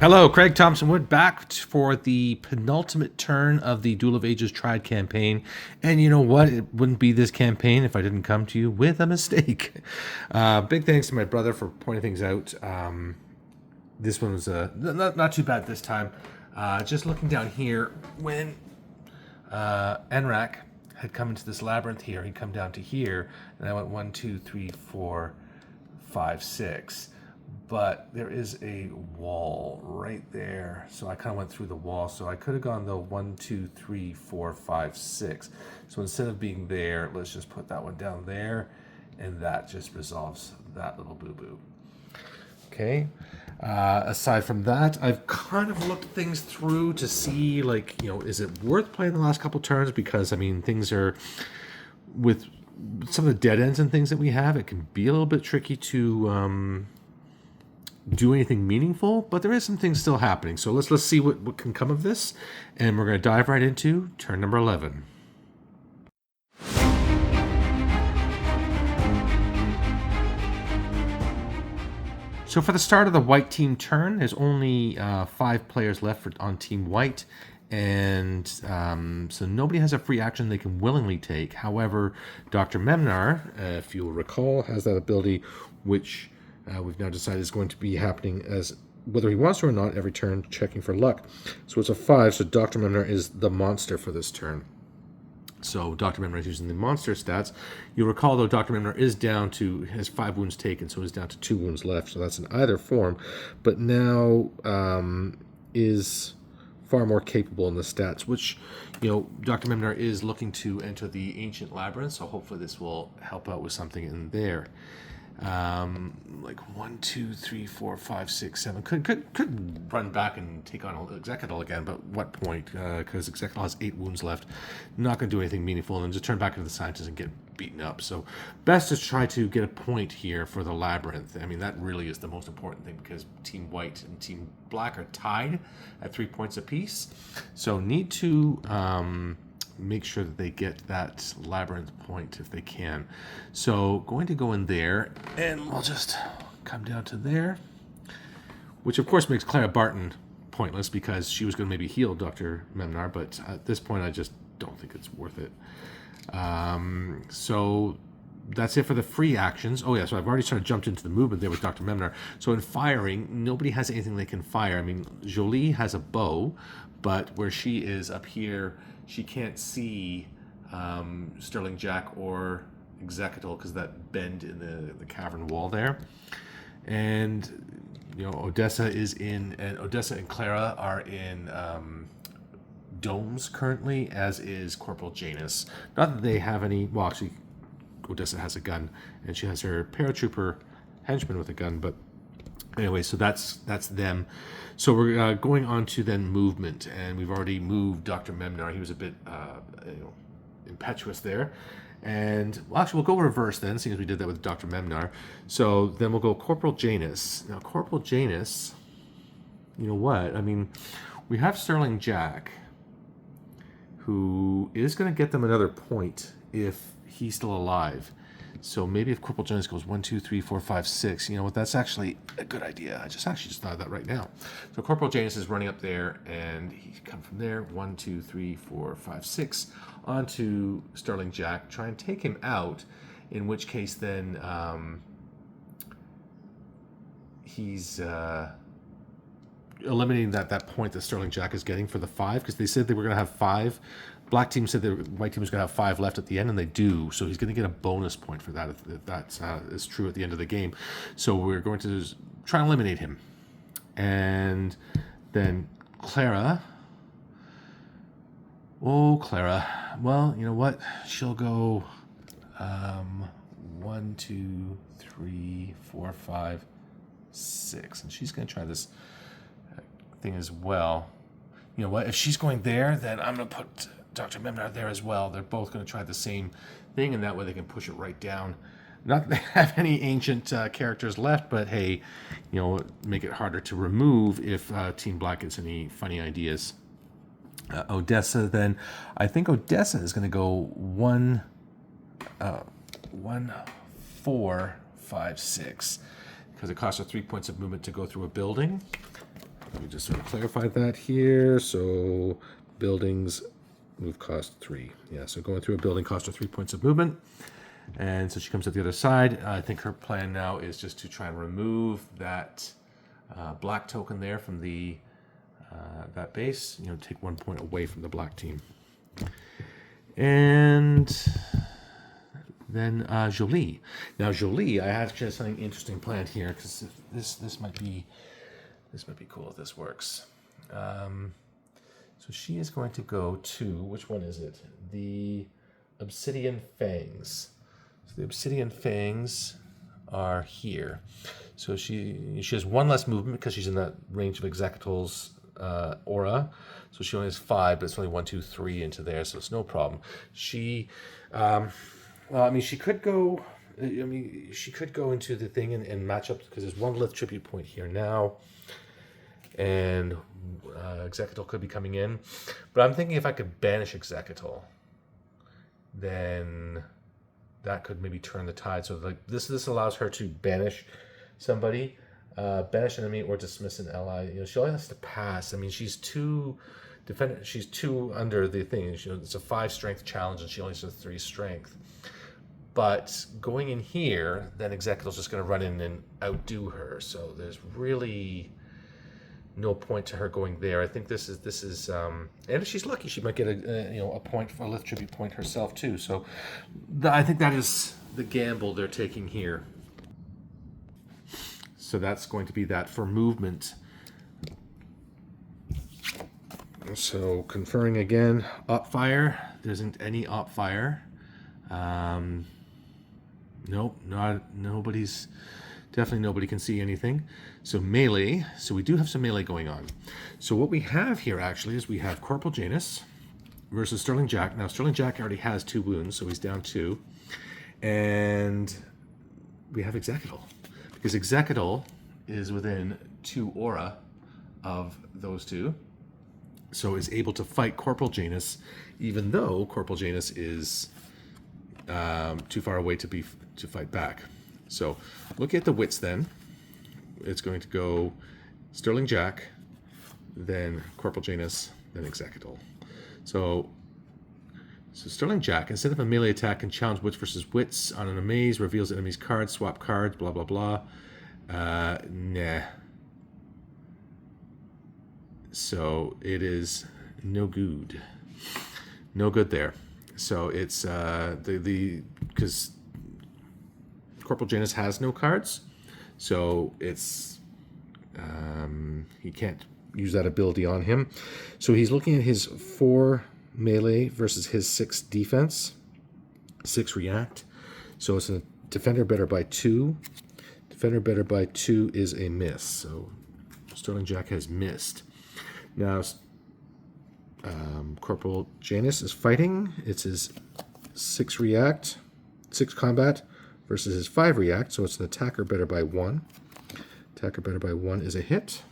Hello, Craig Thompson Wood back for the penultimate turn of the Duel of Ages Tried campaign. And you know what? It wouldn't be this campaign if I didn't come to you with a mistake. Big thanks to my brother for pointing things out. This one was not too bad this time. Just looking down here, when Enrak had come into this labyrinth here, he'd come down to here, and I went 1, 2, 3, 4, 5, 6. But there is a wall right there, so I kind of went through the wall. So I could have gone though 1, 2, 3, 4, 5, 6. So instead of being there, let's just put that one down there, and that just resolves that little boo-boo. Okay. Aside from that, I've kind of looked things through to see, like, is it worth playing the last couple turns? Because I mean, things are with some of the dead ends and things that we have. It can be a little bit tricky to do anything meaningful, but there is some things still happening. So let's see what can come of this, and we're going to dive right into turn number 11. So for the start of the white team turn, there's only 5 players left on Team White, and so nobody has a free action they can willingly take. However, Dr. Memnar, if you'll recall, has that ability which we've now decided is going to be happening as whether he wants to or not every turn, checking for luck. So it's a 5, so Dr. Memnar is the monster for this turn. So Dr. Memnar is using the monster stats. You'll recall, though, Dr. Memnar is down to, has 5 wounds taken, so he's down to 2 wounds left. So that's in either form, but now is far more capable in the stats, which, Dr. Memnar is looking to enter the Ancient Labyrinth, so hopefully this will help out with something in there. Like 1, 2, 3, 4, 5, 6, 7. Could run back and take on Executal again, but what point? Because Executal has 8 wounds left. Not going to do anything meaningful, and then just turn back into the Scientist and get beaten up. So best to try to get a point here for the Labyrinth. I mean, that really is the most important thing, because Team White and Team Black are tied at 3 points apiece. So need to make sure that they get that Labyrinth point if they can. So going to go in there, and we'll just come down to there, which of course makes Clara Barton pointless, because she was going to maybe heal Dr. Memnar, but at this point I just don't think it's worth it. So that's it for the free actions. Oh yeah, so I've already sort of jumped into the movement there with Dr. Memnar. So in firing, nobody has anything they can fire. I mean, Jolie has a bow, but where she is up here, she can't see Sterling Jack or Executal because of that bend in the cavern wall there. And Odessa is in, and Odessa and Clara are in domes currently, as is Corporal Janus. Not that they have any. Well, actually, Odessa has a gun, and she has her paratrooper henchman with a gun. But anyway, so that's them. So we're going on to then movement, and we've already moved Dr. Memnar. He was a bit impetuous there. And well, actually, we'll go reverse then, seeing as we did that with Dr. Memnar. So then we'll go Corporal Janus. Now, Corporal Janus, you know what? I mean, we have Sterling Jack, who is going to get them another point if he's still alive. So maybe if Corporal Janus goes 1, 2, 3, 4, 5, 6, you know what? That's actually a good idea. I just thought of that right now. So Corporal Janus is running up there, and he come from there 1, 2, 3, 4, 5, 6 onto Sterling Jack. Try and take him out. In which case, then he's eliminating that point that Sterling Jack is getting for the 5, because they said they were going to have 5. Black team said the white team was going to have 5 left at the end, and they do. So he's going to get a bonus point for that if that is true at the end of the game. So we're going to try and eliminate him. And then Clara. Oh, Clara. Well, you know what? She'll go 1, 2, 3, 4, 5, 6. And she's going to try this thing as well. You know what? If she's going there, then I'm going to put Dr. Memnar there as well. They're both going to try the same thing, and that way they can push it right down. Not that they have any ancient characters left, but hey, make it harder to remove if Team Black gets any funny ideas. Odessa, then I think Odessa is going to go 1, 4, 5, 6, because it costs her 3 points of movement to go through a building. Let me just sort of clarify that here. So buildings move cost 3. Yeah, so going through a building cost her 3 points of movement. And so she comes at the other side. I think her plan now is just to try and remove that black token there from the that base. You know, take 1 point away from the black team. And then Jolie. Now Jolie, I actually have something interesting planned here because this might be cool if this works. So she is going to go to, which one is it? The Obsidian Fangs. So the Obsidian Fangs are here. So she has 1 less movement because she's in that range of Executal's aura. So she only has 5, but it's only 1, 2, 3 into there, so it's no problem. She, well, I mean, she could go. I mean, she could go into the thing and match up because there's 1 Lith tribute point here now, and Executal could be coming in. But I'm thinking if I could banish Executal, then that could maybe turn the tide. So like this allows her to banish somebody, banish an enemy, or dismiss an ally. You know, she only has to pass. I mean, she's 2 under the thing. You know, it's a 5 strength challenge, and she only has a 3 strength. But going in here, then Executal's just going to run in and outdo her. So there's really no point to her going there. I think this is and if she's lucky, she might get a point for a Lith tribute point herself too. So I think that is the gamble they're taking here. So that's going to be that for movement. So conferring again, op fire. There isn't any op fire. Nope, nobody's. Definitely nobody can see anything. So melee. So we do have some melee going on. So what we have here actually is we have Corporal Janus versus Sterling Jack. Now Sterling Jack already has 2 wounds, so he's down 2. And we have Executal. Because Executal is within 2 aura of those 2. So is able to fight Corporal Janus, even though Corporal Janus is too far away to fight back. So look at the wits then. It's going to go Sterling Jack, then Corporal Janus, then Executal. So Sterling Jack, instead of a melee attack, can challenge wits versus wits on an amaze, reveals enemy's cards, swap cards, blah, blah, blah. Nah. So it is no good. No good there. So it's because Corporal Janus has no cards, so it's he can't use that ability on him. So he's looking at his 4 melee versus his 6 defense, 6 react. So it's a defender better by 2. Defender better by 2 is a miss. So Sterling Jack has missed. Now Corporal Janus is fighting. It's his 6 react, 6 combat versus his 5 react, so it's an attacker better by 1. Attacker better by 1 is a hit.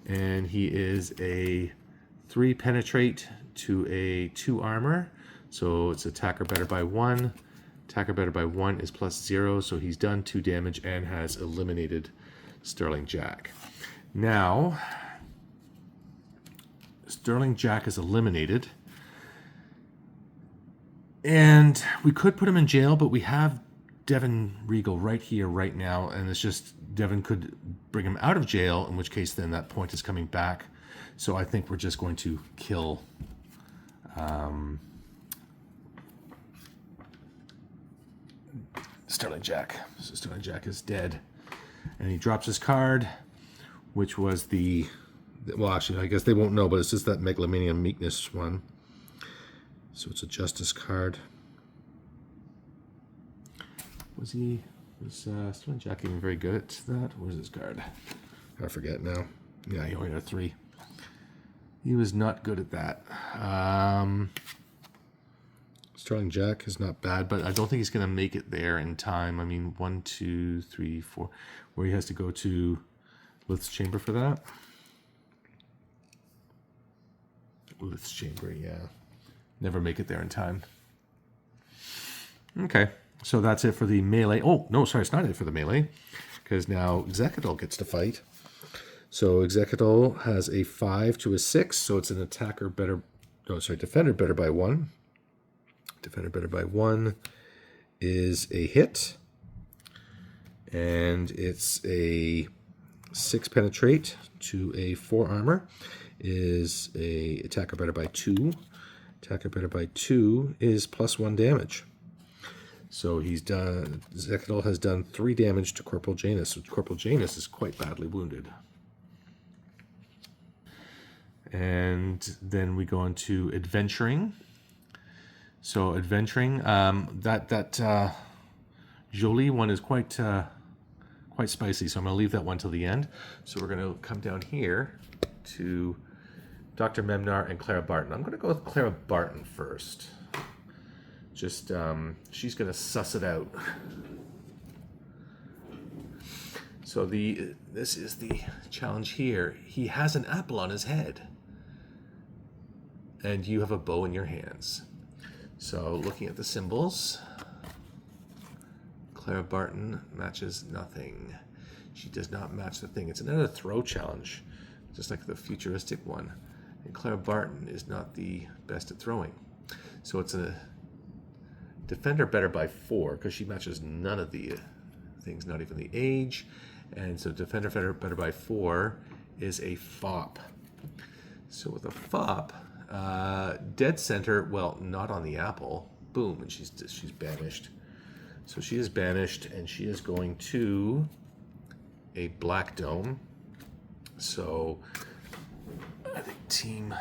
And he is a 3 penetrate to a 2 armor, so it's attacker better by 1. Attacker better by 1 is +0, so he's done 2 damage and has eliminated Sterling Jack. Now, Sterling Jack is eliminated. And we could put him in jail, but we have Devin Regal right here, right now, and it's just Devin could bring him out of jail, in which case then that point is coming back. So I think we're just going to kill Sterling Jack. So Sterling Jack is dead. And he drops his card, which was the... Well, actually, I guess they won't know, but it's just that Megalomania Meekness one. So it's a Justice card. Was Sterling Jack even very good at that? Where's his card? I forget now. Yeah, he only had 3. He was not good at that. Sterling Jack is not bad, but I don't think he's going to make it there in time. I mean, 1, 2, 3, 4. Where he has to go to Lith's Chamber for that. Lith's Chamber, yeah. Never make it there in time. Okay, so that's it for the melee. Oh, no, sorry, it's not it for the melee. Because now Executal gets to fight. So Executor has a 5 to a 6, so it's an attacker better. No, sorry, defender better by 1. Defender better by 1 is a hit, and it's a 6 penetrate to a 4 armor. Is a attacker better by 2. Attacker better by 2 is +1 damage. So he's done. Executor has done 3 damage to Corporal Janus. So Corporal Janus is quite badly wounded. And then we go into adventuring. So adventuring, that Jolie one is quite spicy. So I'm going to leave that one till the end. So we're going to come down here to Dr. Memnar and Clara Barton. I'm going to go with Clara Barton first. Just she's going to suss it out. So this is the challenge here. He has an apple on his head, and you have a bow in your hands. So looking at the symbols, Clara Barton matches nothing. She does not match the thing. It's another throw challenge, just like the futuristic one. And Clara Barton is not the best at throwing. So it's a defender better by 4, because she matches none of the things, not even the age. And so defender better by 4 is a fop. So with a fop, dead center, well, not on the apple. Boom, and she's banished. So she is banished, and she is going to a black dome. So I think team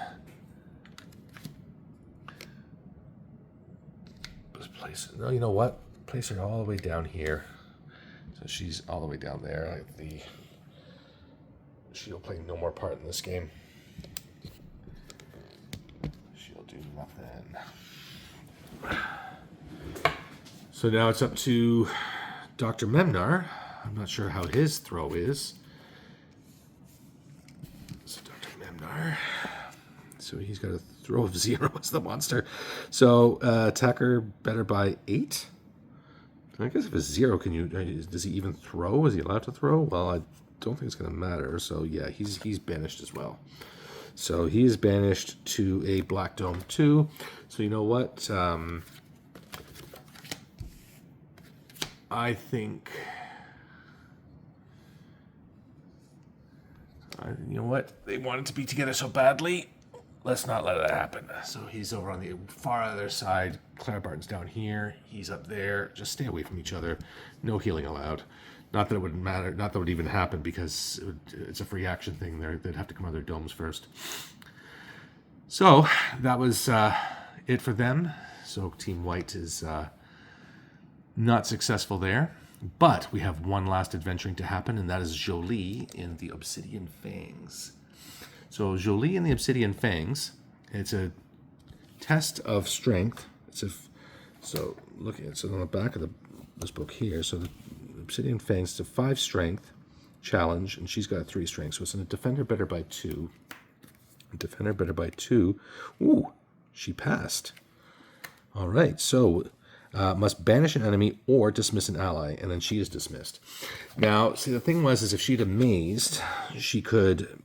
was place. No, you know what? Place her all the way down here. So she's all the way down there. She'll play no more part in this game. She'll do nothing. So now it's up to Dr. Memnar. I'm not sure how his throw is. So Dr. Memnar. So he's got a throw of 0 as the monster. So attacker better by 8. I guess if it's 0, does he even throw? Is he allowed to throw? Well, I don't think it's going to matter. So yeah, he's banished as well. So he is banished to a black dome 2. So you know what? I think, you know what? They wanted to be together so badly. Let's not let it happen. So he's over on the far other side. Clara Barton's down here. He's up there. Just stay away from each other. No healing allowed. Not that it would matter. Not that it would even happen, because it's a free action thing. They'd have to come out of their domes first. So that was it for them. So Team White is not successful there. But we have one last adventuring to happen, and that is Jolie in the Obsidian Fangs. So Jolie in the Obsidian Fangs, it's a test of strength. So looking at on the back of this book here, so the Obsidian Fangs, it's a 5 strength challenge, and she's got a 3 strength. So it's a defender better by 2. Defender better by 2. Ooh, she passed. All right, so must banish an enemy or dismiss an ally, and then she is dismissed. Now, see, the thing is if she'd amazed, she could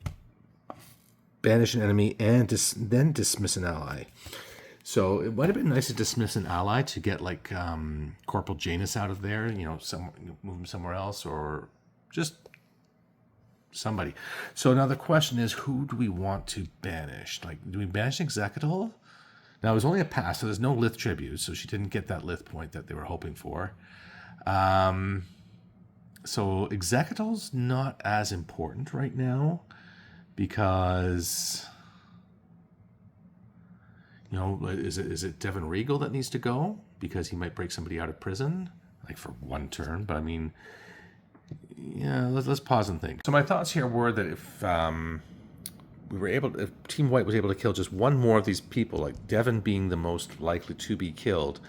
banish an enemy and then dismiss an ally. So it might have been nice to dismiss an ally to get like Corporal Janus out of there, move him somewhere else, or just somebody. So now the question is, who do we want to banish? Like, do we banish Executor? Now it was only a pass, so there's no Lith tribute, so she didn't get that Lith point that they were hoping for. So Executor's not as important right now, because is it Devin Regal that needs to go because he might break somebody out of prison, like for one turn? But I mean, yeah, let's pause and think. So my thoughts here were that if Team White was able to kill just one more of these people, like Devin being the most likely to be killed,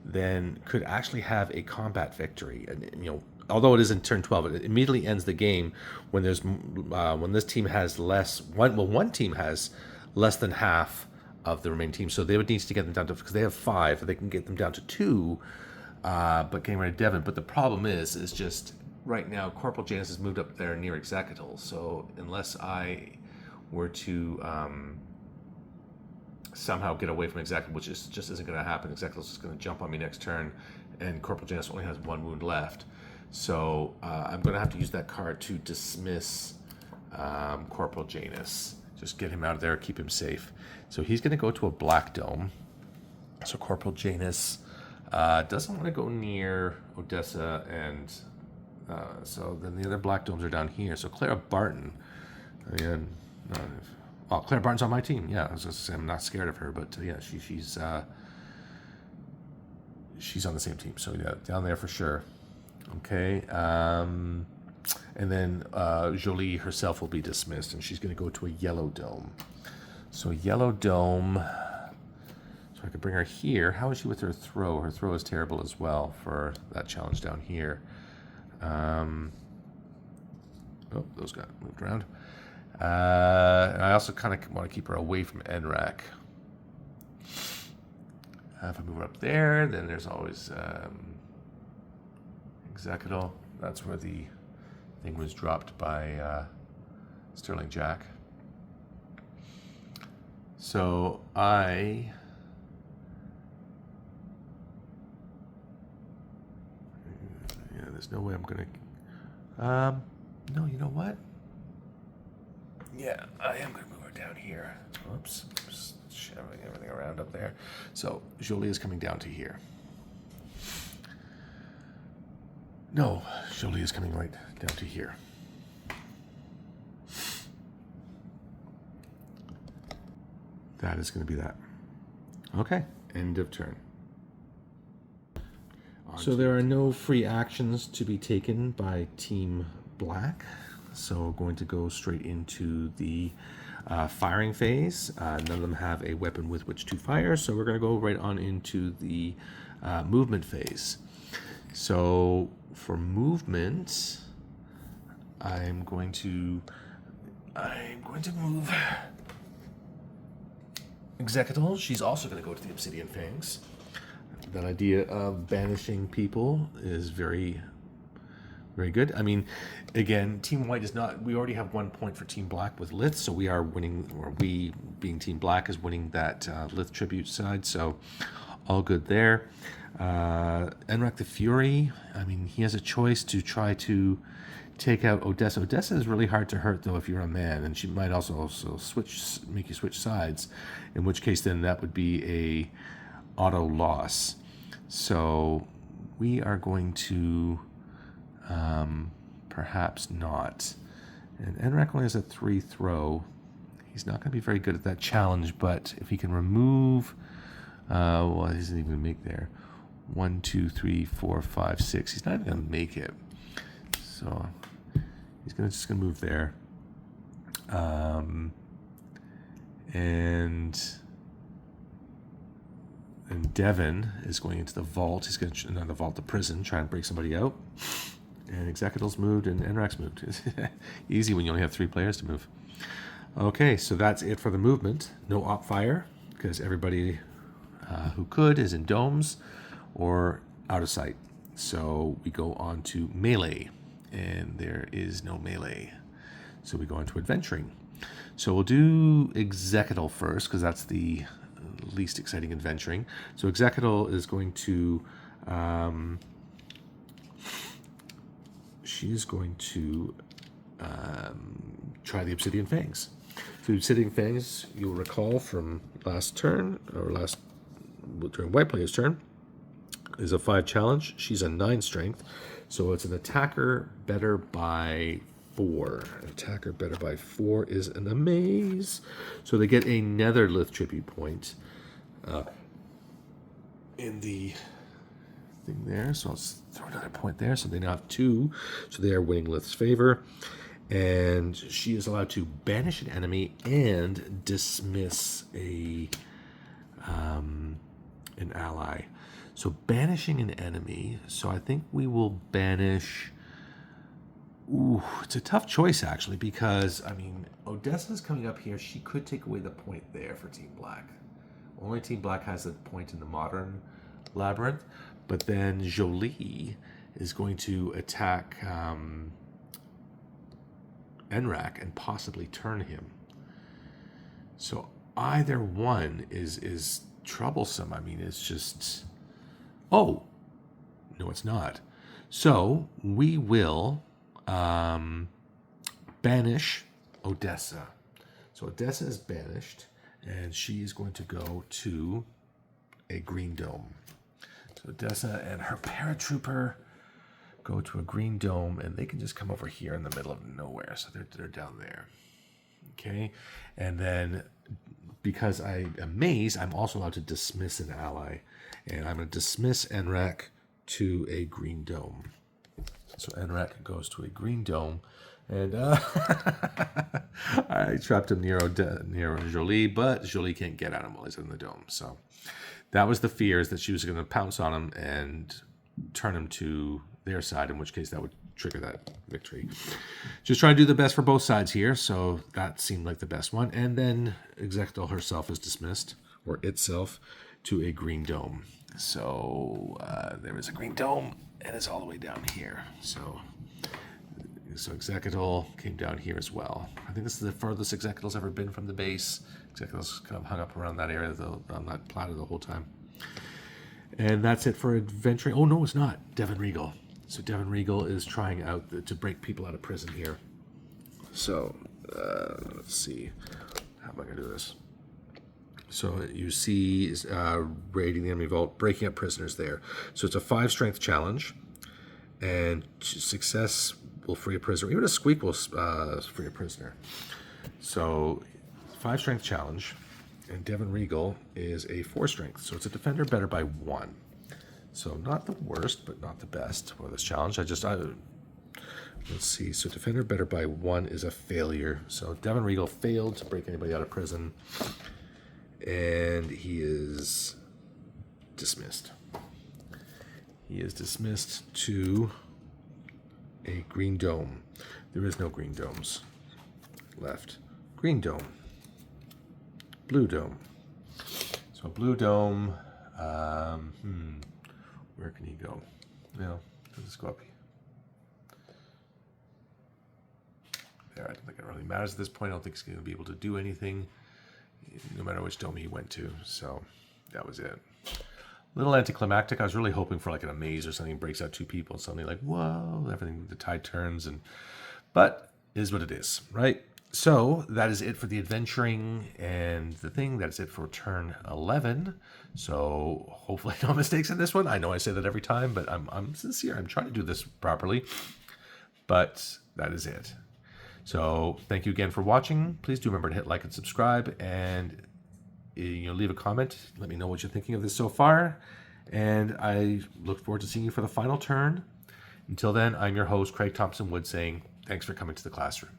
then could actually have a combat victory. And although it is in turn 12, it immediately ends the game when this team has one team has less than half of the remaining team. So they would need to get them down to, because they have 5, they can get them down to 2, but getting rid of Devin. But the problem is just right now, Corporal Janus has moved up there near Executal, so unless I were to somehow get away from Executal, which just isn't going to happen. Executal's just going to jump on me next turn, and Corporal Janus only has 1 wound left. So I'm going to have to use that card to dismiss Corporal Janus. Just get him out of there, keep him safe. So he's going to go to a black dome. So Corporal Janus doesn't want to go near Odessa, and so then the other black domes are down here. So Clara Barton, well, Clara Barton's on my team. Yeah, I was just saying I'm not scared of her, but yeah, she's on the same team. So yeah, down there for sure. Okay, and then Jolie herself will be dismissed, and she's going to go to a yellow dome. So yellow dome. So I could bring her here. How is she with her throw? Her throw is terrible as well for that challenge down here. Oh, those got moved around. And I also kind of want to keep her away from NRAC. If I move her up there, then there's always Executal. That's where the thing was dropped by Sterling Jack. So yeah, there's no way I'm gonna. No, you know what? Yeah, I am going to move her down here. Oops, just shoving everything around up there. So Jolie is coming down to here. No, Jolie is coming right down to here. That is going to be that. Okay, end of turn. So there are no free actions to be taken by Team Black. So we're going to go straight into the firing phase. None of them have a weapon with which to fire, so we're going to go right on into the movement phase. So for movement, I'm going to move Executal. She's also going to go to the Obsidian Fangs. That idea of banishing people is very, very good. I mean, again, Team White is not. We already have 1 point for Team Black with Lith, so we are winning. Or we, being Team Black, is winning that Lith tribute side. So all good there. Enrak the Fury. I mean, he has a choice to try to take out Odessa. Odessa is really hard to hurt, though, if you're a man, and she might also make you switch sides. In which case, then that would be a auto loss. So we are going to perhaps not. And Enrak only has a 3 throw. He's not going to be very good at that challenge, but if he can remove, well, he doesn't even make there. 1, 2, 3, 4, 5, 6. He's not even going to make it. So he's just going to move there. And Devin is going into the vault. He's going to, not the vault, the prison, try and break somebody out. And Executal's moved and Enrak's moved. Easy when you only have 3 players to move. Okay, so that's it for the movement. No op fire, because everybody who could is in domes or out of sight. So we go on to melee, and there is no melee. So we go on to adventuring. So we'll do Executal first, because that's the least exciting adventuring. So Executal is going to she's going to try the Obsidian Fangs. So Obsidian Fangs, you'll recall from last turn, or during White Player's turn, is a 5 challenge. She's a 9 strength, so it's an attacker better by 4. Attacker better by 4 is an amaze. So they get another Lith tribute point in the thing there. So let's throw another point there. So they now have 2. So they are winning Lith's favor. And she is allowed to banish an enemy and dismiss an ally. So banishing an enemy. So I think we will banish. Ooh, it's a tough choice, actually, because, I mean, Odessa's coming up here. She could take away the point there for Team Black. Only Team Black has a point in the modern labyrinth. But then Jolie is going to attack Enrak and possibly turn him. So either one is troublesome. I mean, it's just... Oh! No, it's not. So we will banish Odessa. So Odessa is banished, and she is going to go to a green dome. So Odessa and her paratrooper go to a green dome, and they can just come over here in the middle of nowhere. So they're down there. Okay, and then because I am Maze, I'm also allowed to dismiss an ally, and I'm going to dismiss Enrak to a green dome. So Enrak goes to a green dome, and I trapped him near Jolie, but Jolie can't get at him while he's in the dome. So that was the fear, is that she was going to pounce on him and turn him to their side, in which case that would trigger that victory. Just trying to do the best for both sides here, so that seemed like the best one. And then Executal herself is dismissed, or itself, to a green dome. So there is a green dome, and it's all the way down here. So Executal came down here as well. I think this is the furthest Executal's ever been from the base. Executal's kind of hung up around that area, on that plateau the whole time. And that's it for adventuring. Oh, no, it's not. Devon Regal. So Devon Regal is trying out to break people out of prison here. So let's see. How am I going to do this? So you see raiding the enemy vault, breaking up prisoners there. So it's a 5 strength challenge, and success will free a prisoner. Even a squeak will free a prisoner. So 5 strength challenge, and Devon Regal is a 4 strength. So it's a defender better by 1. So not the worst, but not the best for this challenge. Let's see. So defender better by 1 is a failure. So Devon Regal failed to break anybody out of prison, and he is dismissed. He is dismissed to a green dome. There is no green domes left. Green dome. Blue dome. So blue dome. Where can he go? Well, let's go up here. There, I don't think it really matters at this point. I don't think he's going to be able to do anything, no matter which dome he went to. So that was it. A little anticlimactic. I was really hoping for like an amaze or something, breaks out 2 people, and suddenly like, whoa, everything, the tide turns, but it is what it is, right? So that is it for the adventuring and the thing. That's it for turn 11. So hopefully no mistakes in this one. I know I say that every time, but I'm sincere. I'm trying to do this properly, but that is it. So thank you again for watching. Please do remember to hit like and subscribe, and leave a comment. Let me know what you're thinking of this so far, and I look forward to seeing you for the final turn. Until then, I'm your host, Craig Thompson Wood, saying thanks for coming to the classroom.